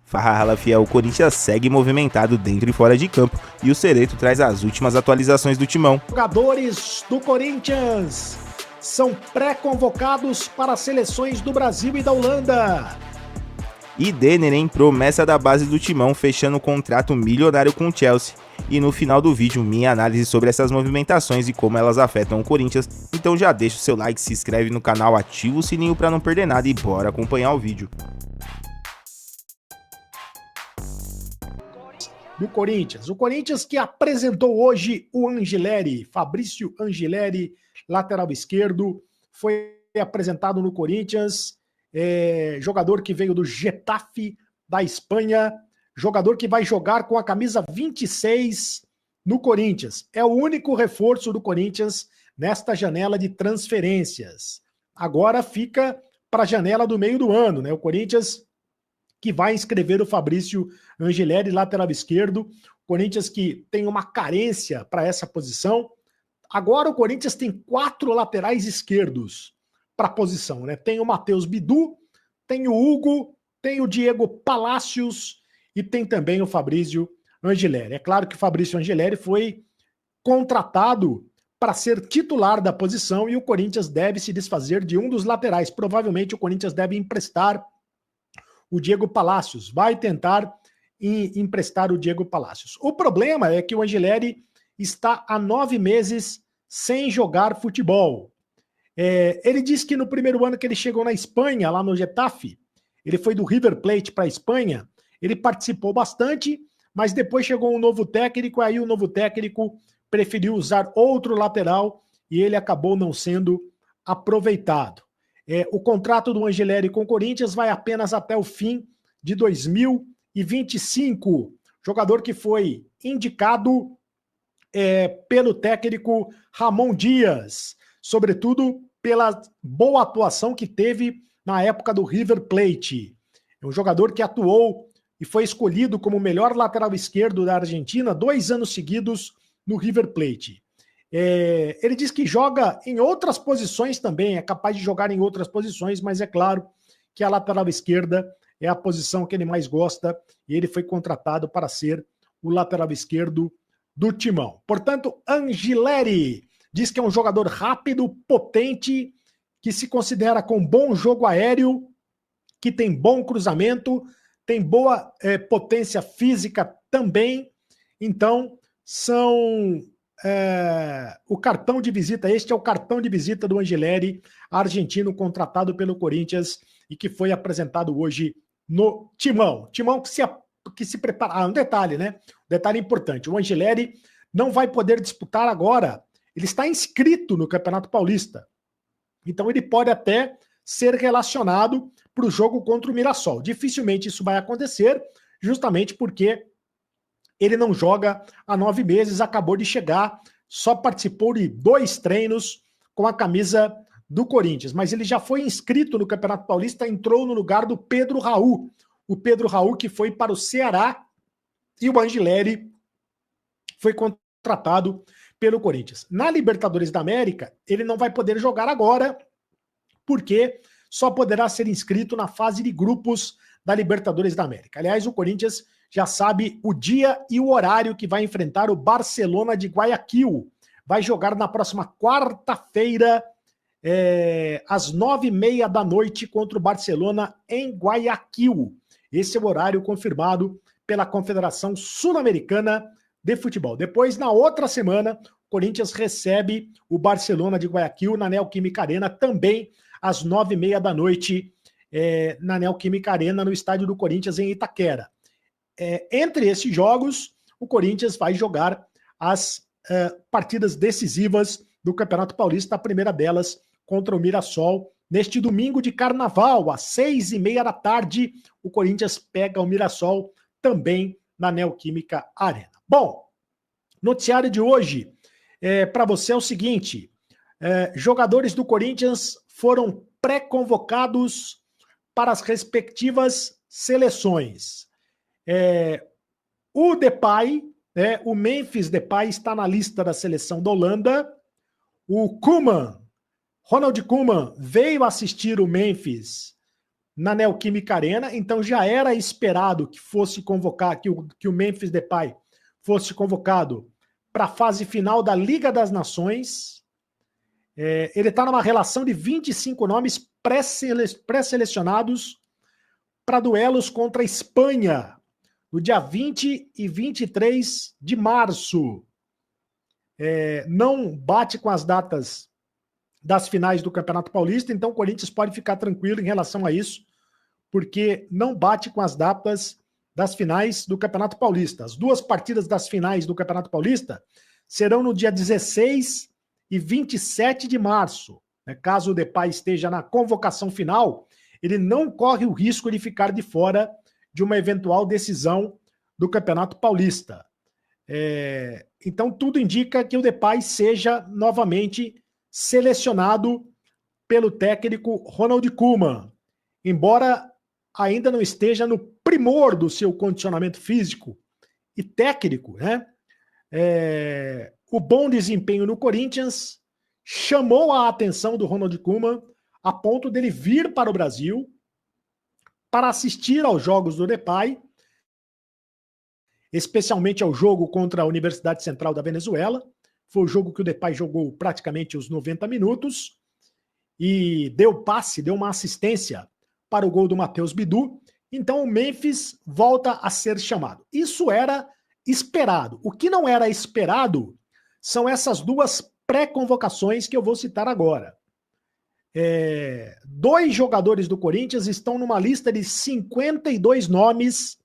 Fala fiel, o Corinthians segue movimentado dentro e fora de campo e o Cereto traz as últimas atualizações do timão. Jogadores do Corinthians são pré-convocados para as seleções do Brasil e da Holanda. E Denner, hein, promessa da base do timão, fechando um contrato milionário com o Chelsea. E no final do vídeo, minha análise sobre essas movimentações e como elas afetam o Corinthians. Então já deixa o seu like, se inscreve no canal, ativa o sininho para não perder nada e bora acompanhar o vídeo. Do Corinthians. O Corinthians que apresentou hoje o Angileri, Fabrício Angileri, lateral esquerdo, foi apresentado no Corinthians, jogador que veio do Getafe da Espanha, jogador que vai jogar com a camisa 26 no Corinthians. É o único reforço do Corinthians nesta janela de transferências. Agora fica para a janela do meio do ano, né? O Corinthians que vai inscrever o Fabrício Angileri, lateral esquerdo. Corinthians que tem uma carência para essa posição. Agora o Corinthians tem 4 laterais esquerdos para a posição, né? Tem o Matheus Bidu, tem o Hugo, tem o Diego Palacios e tem também o Fabrício Angileri. É claro que o Fabrício Angileri foi contratado para ser titular da posição e o Corinthians deve se desfazer de um dos laterais. Provavelmente o Corinthians deve emprestar o Diego Palacios, vai tentar emprestar o Diego Palacios. O problema é que o Angileri está há 9 meses sem jogar futebol. Ele disse que no primeiro ano que ele chegou na Espanha, lá no Getafe, ele foi do River Plate para a Espanha, ele participou bastante, mas depois chegou um novo técnico, aí o novo técnico preferiu usar outro lateral e ele acabou não sendo aproveitado. O contrato do Angileri com o Corinthians vai apenas até o fim de 2025. Jogador que foi indicado pelo técnico Ramon Dias, sobretudo pela boa atuação que teve na época do River Plate. É um jogador que atuou e foi escolhido como o melhor lateral esquerdo da Argentina 2 anos seguidos no River Plate. Ele diz que joga em outras posições também, é capaz de jogar em outras posições, mas é claro que a lateral esquerda é a posição que ele mais gosta e ele foi contratado para ser o lateral esquerdo do timão. Portanto, Angileri diz que é um jogador rápido, potente, que se considera com bom jogo aéreo, que tem bom cruzamento, tem boa potência física também. Então, são o cartão de visita, este é o cartão de visita do Angileri, argentino contratado pelo Corinthians e que foi apresentado hoje no timão. Timão que se prepara. Um detalhe, né? Um detalhe importante: o Angileri não vai poder disputar agora. Ele está inscrito no Campeonato Paulista. Então ele pode até ser relacionado para o jogo contra o Mirassol. Dificilmente isso vai acontecer, justamente porque ele não joga há 9 meses, acabou de chegar, só participou de 2 treinos com a camisa do Corinthians, mas ele já foi inscrito no Campeonato Paulista, entrou no lugar do Pedro Raul. O Pedro Raul que foi para o Ceará e o Angileri foi contratado pelo Corinthians. Na Libertadores da América, ele não vai poder jogar agora, porque só poderá ser inscrito na fase de grupos da Libertadores da América. Aliás, o Corinthians já sabe o dia e o horário que vai enfrentar o Barcelona de Guayaquil. Vai jogar na próxima quarta-feira, às 9h30 da noite, contra o Barcelona em Guayaquil. Esse é o horário confirmado pela Confederação Sul-Americana de Futebol. Depois, na outra semana, o Corinthians recebe o Barcelona de Guayaquil na Neoquímica Arena, também às 9h30 da noite, na Neoquímica Arena, no estádio do Corinthians, em Itaquera. Entre esses jogos, o Corinthians vai jogar as partidas decisivas do Campeonato Paulista, a primeira delas contra o Mirassol. Neste domingo de carnaval, às 6h30 da tarde, o Corinthians pega o Mirassol também na Neoquímica Arena. Bom, noticiário de hoje para você é o seguinte: jogadores do Corinthians foram pré-convocados para as respectivas seleções. O Depay, o Memphis Depay está na lista da seleção da Holanda. O Koeman, Ronald Koeman, veio assistir o Memphis na Neoquímica Arena, então já era esperado que fosse convocar, que o Memphis Depay fosse convocado para a fase final da Liga das Nações. Ele está numa relação de 25 nomes pré-selecionados para duelos contra a Espanha, no dia 20 e 23 de março. Não bate com as datas das finais do Campeonato Paulista, então o Corinthians pode ficar tranquilo em relação a isso, porque não bate com as datas das finais do Campeonato Paulista. As duas partidas das finais do Campeonato Paulista serão no dia 16 e 27 de março. Caso o Depay esteja na convocação final, ele não corre o risco de ficar de fora de uma eventual decisão do Campeonato Paulista. Então, tudo indica que o Depay seja novamente selecionado pelo técnico Ronald Koeman, embora ainda não esteja no primor do seu condicionamento físico e técnico, né? O bom desempenho no Corinthians chamou a atenção do Ronald Koeman a ponto dele vir para o Brasil para assistir aos jogos do Depay, especialmente ao jogo contra a Universidade Central da Venezuela. Foi o jogo que o Depay jogou praticamente os 90 minutos e deu passe, deu uma assistência para o gol do Matheus Bidu. Então o Memphis volta a ser chamado. Isso era esperado. O que não era esperado são essas duas pré-convocações que eu vou citar agora. 2 jogadores do Corinthians estão numa lista de 52 nomes,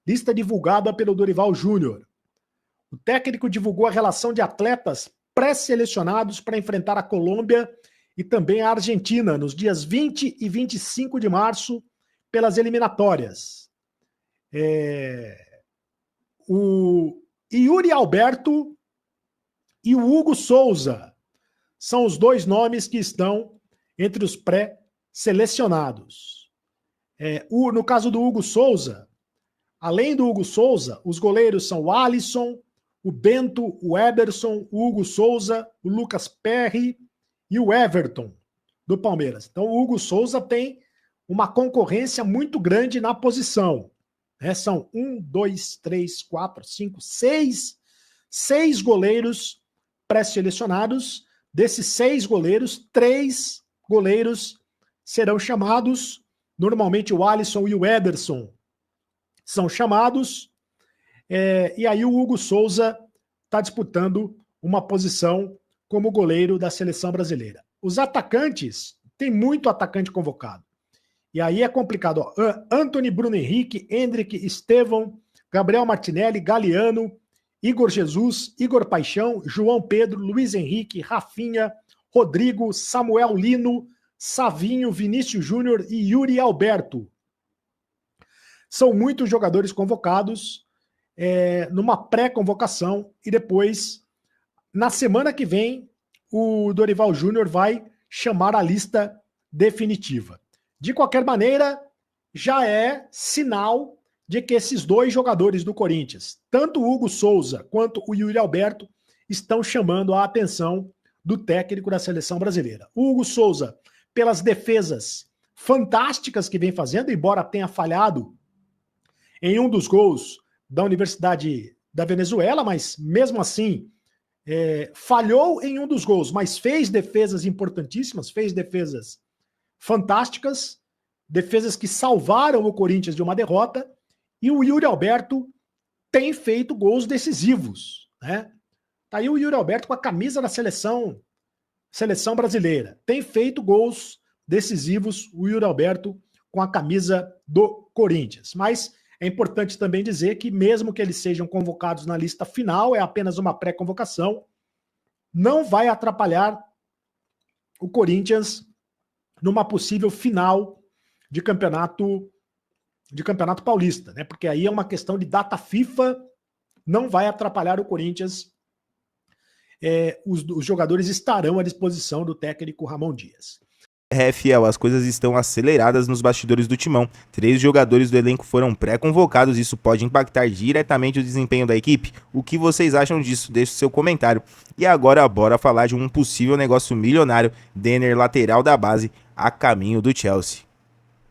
lista divulgada pelo Dorival Júnior. O técnico divulgou a relação de atletas pré-selecionados para enfrentar a Colômbia e também a Argentina nos dias 20 e 25 de março pelas eliminatórias. O Yuri Alberto e o Hugo Souza são os 2 nomes que estão entre os pré-selecionados. No caso do Hugo Souza, além do Hugo Souza, os goleiros são o Alisson, o Bento, o Ederson, o Hugo Souza, o Lucas Perry e o Everton, do Palmeiras. Então o Hugo Souza tem uma concorrência muito grande na posição. São 1, 2, 3, 4, 5, 6 goleiros pré-selecionados. Desses 6 goleiros, 3 goleiros serão chamados. Normalmente o Alisson e o Ederson são chamados. E aí o Hugo Souza está disputando uma posição como goleiro da seleção brasileira. Os atacantes, tem muito atacante convocado. E aí é complicado. Antony, Bruno Henrique, Hendrick, Estevão, Gabriel Martinelli, Galeano, Igor Jesus, Igor Paixão, João Pedro, Luiz Henrique, Rafinha, Rodrigo, Samuel Lino, Savinho, Vinícius Júnior e Yuri Alberto. São muitos jogadores convocados numa pré-convocação e depois, na semana que vem, o Dorival Júnior vai chamar a lista definitiva. De qualquer maneira, já é sinal de que esses 2 jogadores do Corinthians, tanto o Hugo Souza quanto o Yuri Alberto, estão chamando a atenção do técnico da seleção brasileira. O Hugo Souza, pelas defesas fantásticas que vem fazendo, embora tenha falhado em um dos gols da Universidade da Venezuela, mas mesmo assim falhou em um dos gols, mas fez defesas importantíssimas, fez defesas fantásticas, defesas que salvaram o Corinthians de uma derrota, e o Yuri Alberto tem feito gols decisivos, né? Tá aí o Yuri Alberto com a camisa da seleção brasileira, tem feito gols decisivos, o Yuri Alberto com a camisa do Corinthians, mas é importante também dizer que mesmo que eles sejam convocados na lista final, é apenas uma pré-convocação, não vai atrapalhar o Corinthians numa possível final de campeonato paulista, né? Porque aí é uma questão de data FIFA, não vai atrapalhar o Corinthians. Os jogadores estarão à disposição do técnico Ramon Dias. Fiel, as coisas estão aceleradas nos bastidores do Timão. 3 jogadores do elenco foram pré-convocados, isso pode impactar diretamente o desempenho da equipe? O que vocês acham disso? Deixe seu comentário. E agora bora falar de um possível negócio milionário. Denner, lateral da base, a caminho do Chelsea.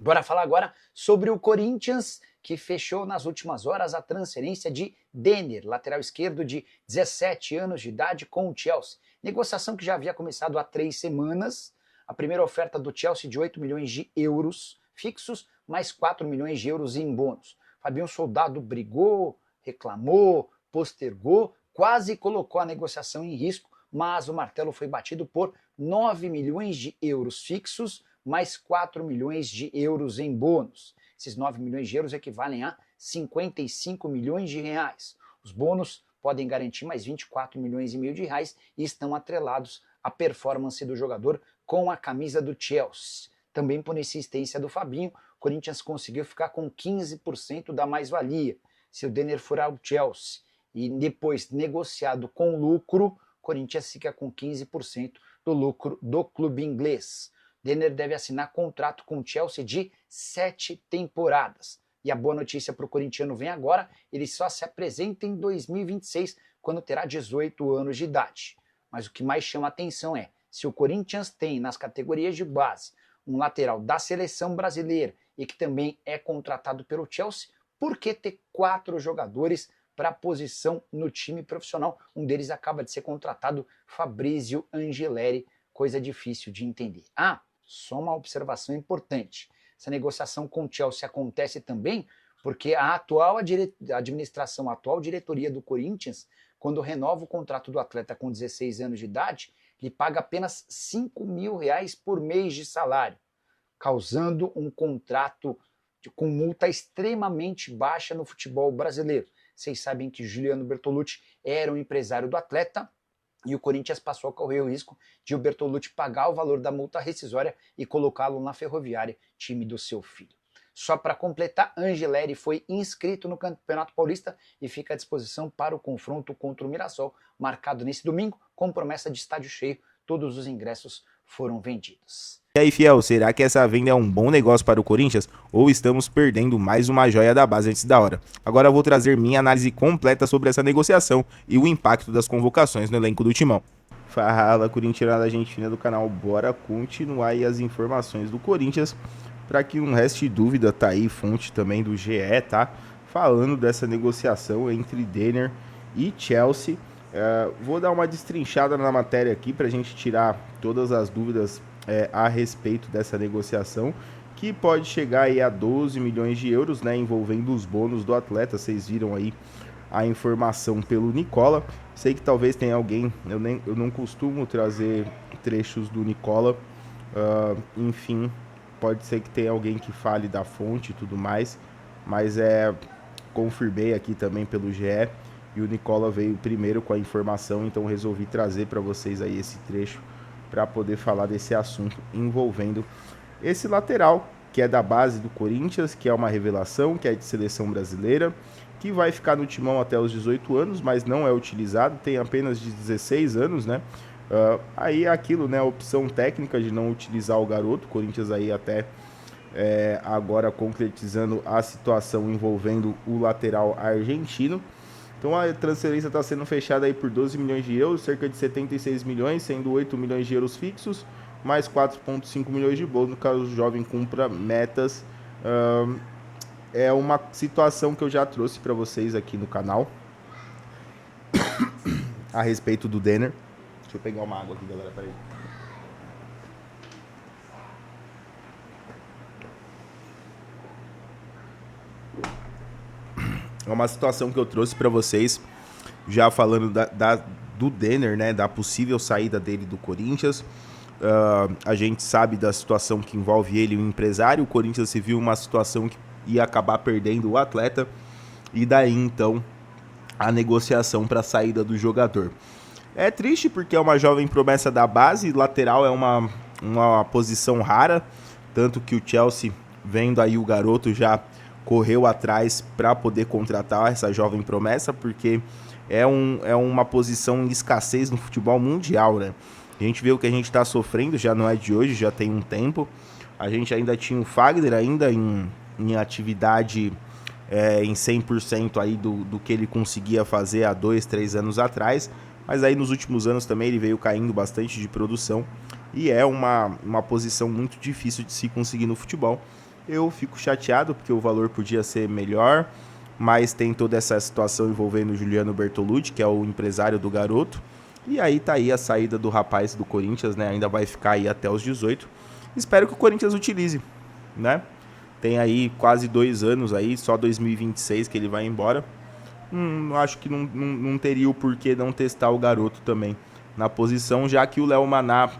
Bora falar agora sobre o Corinthians, que fechou nas últimas horas a transferência de Denner, lateral esquerdo de 17 anos de idade, com o Chelsea. Negociação que já havia começado há 3 semanas. A primeira oferta do Chelsea de 8 milhões de euros fixos, mais 4 milhões de euros em bônus. Fabinho Soldado brigou, reclamou, postergou, quase colocou a negociação em risco, mas o martelo foi batido por 9 milhões de euros fixos, mais 4 milhões de euros em bônus. Esses 9 milhões de euros equivalem a 55 milhões de reais. Os bônus podem garantir mais 24 milhões e meio de reais e estão atrelados à performance do jogador com a camisa do Chelsea. Também por insistência do Fabinho, o Corinthians conseguiu ficar com 15% da mais-valia. Se o Denner for ao Chelsea e depois negociado com lucro, o Corinthians fica com 15% do lucro do clube inglês. Denner deve assinar contrato com o Chelsea de 7 temporadas. E a boa notícia para o corintiano vem agora, ele só se apresenta em 2026, quando terá 18 anos de idade. Mas o que mais chama a atenção é, se o Corinthians tem nas categorias de base um lateral da seleção brasileira e que também é contratado pelo Chelsea, por que ter 4 jogadores para a posição no time profissional? Um deles acaba de ser contratado, Fabrício Angeleri, coisa difícil de entender. Só uma observação importante. Essa negociação com o Chelsea acontece também porque a atual administração, a atual diretoria do Corinthians, quando renova o contrato do atleta com 16 anos de idade, lhe paga apenas 5 mil reais por mês de salário, causando um contrato com multa extremamente baixa no futebol brasileiro. Vocês sabem que Juliano Bertolucci era um empresário do atleta, e o Corinthians passou a correr o risco de o Bertolucci pagar o valor da multa rescisória e colocá-lo na Ferroviária, time do seu filho. Só para completar, Angeleri foi inscrito no Campeonato Paulista e fica à disposição para o confronto contra o Mirassol, marcado nesse domingo, com promessa de estádio cheio. Todos os ingressos foram vendidos. E aí, fiel, será que essa venda é um bom negócio para o Corinthians? Ou estamos perdendo mais uma joia da base antes da hora? Agora eu vou trazer minha análise completa sobre essa negociação e o impacto das convocações no elenco do Timão. Fala, corintiana, gente fina do canal, bora continuar aí as informações do Corinthians, para que não reste dúvida, tá aí fonte também do GE, tá? Falando dessa negociação entre Denner e Chelsea. Vou dar uma destrinchada na matéria aqui para a gente tirar todas as dúvidas a respeito dessa negociação, que pode chegar aí a 12 milhões de euros, né, envolvendo os bônus do atleta. Vocês viram aí a informação pelo Nicola. Sei que talvez tenha alguém, eu não costumo trazer trechos do Nicola, enfim, pode ser que tenha alguém que fale da fonte e tudo mais, mas confirmei aqui também pelo GE, e o Nicola veio primeiro com a informação, então resolvi trazer para vocês aí esse trecho para poder falar desse assunto envolvendo esse lateral, que é da base do Corinthians, que é uma revelação, que é de seleção brasileira, que vai ficar no Timão até os 18 anos, mas não é utilizado, tem apenas de 16 anos, né? Aí é aquilo, né? A opção técnica de não utilizar o garoto, o Corinthians aí até agora concretizando a situação envolvendo o lateral argentino. Então a transferência está sendo fechada aí por 12 milhões de euros, cerca de 76 milhões, sendo 8 milhões de euros fixos, mais 4,5 milhões de bônus, caso o jovem cumpra metas. É uma situação que eu já trouxe para vocês aqui no canal a respeito do Denner. Deixa eu pegar uma água aqui, galera, peraí. É uma situação que eu trouxe para vocês, já falando do Denner, né, da possível saída dele do Corinthians. A gente sabe da situação que envolve ele e o empresário. O Corinthians se viu uma situação que ia acabar perdendo o atleta, e daí então a negociação para a saída do jogador. É triste porque é uma jovem promessa da base, lateral é uma posição rara, tanto que o Chelsea, vendo aí o garoto, já correu atrás para poder contratar essa jovem promessa, porque é uma posição em escassez no futebol mundial, né? A gente vê o que a gente está sofrendo, já não é de hoje, já tem um tempo. A gente ainda tinha o Fagner ainda em atividade em 100% aí do que ele conseguia fazer há 2, 3 anos atrás, mas aí nos últimos anos também ele veio caindo bastante de produção, e é uma posição muito difícil de se conseguir no futebol. Eu fico chateado porque o valor podia ser melhor, mas tem toda essa situação envolvendo o Juliano Bertolucci, que é o empresário do garoto. E aí tá aí a saída do rapaz do Corinthians, né? Ainda vai ficar aí até os 18. Espero que o Corinthians utilize, né? Tem aí quase 2 anos aí, só 2026 que ele vai embora. Acho que não teria o porquê não testar o garoto também na posição, já que o Léo Maná,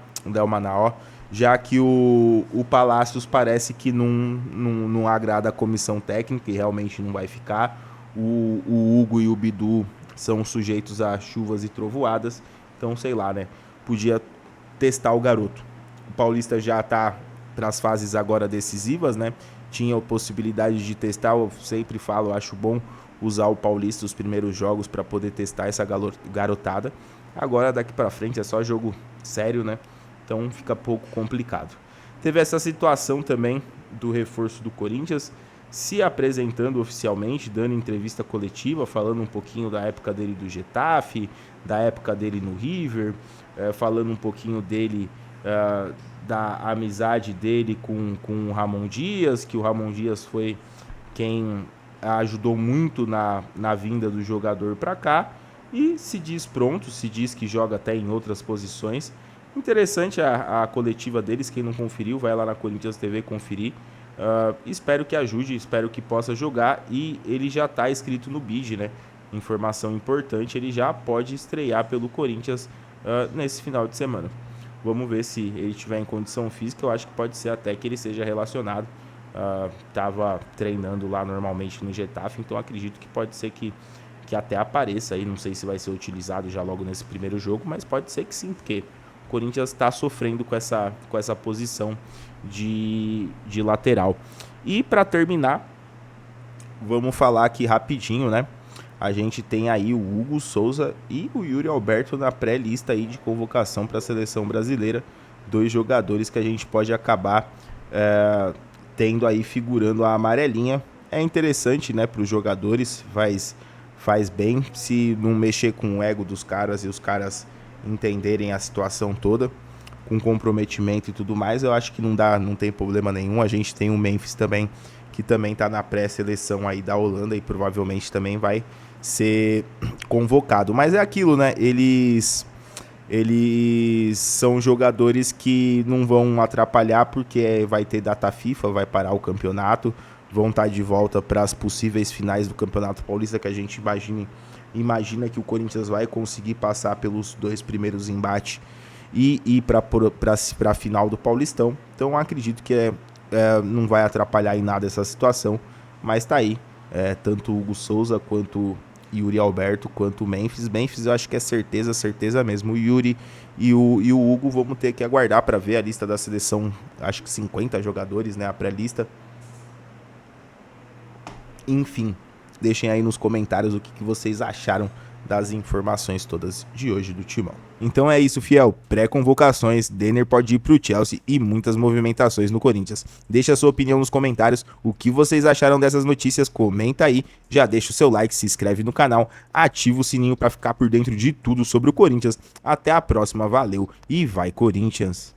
ó, já que o Palácios parece que não agrada a comissão técnica e realmente não vai ficar. O Hugo e o Bidu são sujeitos a chuvas e trovoadas, então sei lá, né? Podia testar o garoto. O Paulista já tá para as fases agora decisivas, né? Tinha a possibilidade de testar, eu sempre falo, acho bom usar o Paulista os primeiros jogos para poder testar essa garotada. Agora daqui para frente é só jogo sério, né? Então fica pouco complicado. Teve essa situação também do reforço do Corinthians se apresentando oficialmente, dando entrevista coletiva, falando um pouquinho da época dele do Getafe, da época dele no River, falando um pouquinho dele, da amizade dele com o Ramon Dias, que o Ramon Dias foi quem ajudou muito na vinda do jogador para cá, e se diz pronto, se diz que joga até em outras posições. Interessante a coletiva deles, quem não conferiu, vai lá na Corinthians TV conferir. Espero que ajude, espero que possa jogar, e ele já está inscrito no BID, né? Informação importante, ele já pode estrear pelo Corinthians nesse final de semana. Vamos ver se ele estiver em condição física, eu acho que pode ser até que ele seja relacionado. Estava treinando lá normalmente no Getafe, então acredito que pode ser que até apareça aí, não sei se vai ser utilizado já logo nesse primeiro jogo, mas pode ser que sim, porque o Corinthians está sofrendo com essa posição de lateral. E para terminar, vamos falar aqui rapidinho, né? A gente tem aí o Hugo Souza e o Yuri Alberto na pré-lista aí de convocação para a seleção brasileira. 2 jogadores que a gente pode acabar tendo aí figurando a amarelinha. É interessante, né, para os jogadores, faz bem se não mexer com o ego dos caras e os caras entenderem a situação toda, com comprometimento e tudo mais. Eu acho que não tem problema nenhum. A gente tem o Memphis também, que também está na pré-seleção aí da Holanda e provavelmente também vai ser convocado. Mas é aquilo, né? Eles são jogadores que não vão atrapalhar porque vai ter data FIFA, vai parar o campeonato, vão estar de volta para as possíveis finais do Campeonato Paulista, que a gente imagina que o Corinthians vai conseguir passar pelos 2 primeiros embates e ir para a final do Paulistão. Então acredito que não vai atrapalhar em nada essa situação, mas tá aí, tanto o Hugo Souza quanto Yuri Alberto, quanto o Memphis. Memphis eu acho que é certeza mesmo. O Yuri e o Hugo vamos ter que aguardar para ver a lista da seleção, acho que 50 jogadores, né, a pré-lista. Enfim, deixem aí nos comentários o que vocês acharam das informações todas de hoje do Timão. Então é isso, fiel. Pré-convocações, Denner pode ir pro Chelsea e muitas movimentações no Corinthians. Deixa a sua opinião nos comentários. O que vocês acharam dessas notícias? Comenta aí. Já deixa o seu like, se inscreve no canal, ativa o sininho para ficar por dentro de tudo sobre o Corinthians. Até a próxima, valeu e vai Corinthians!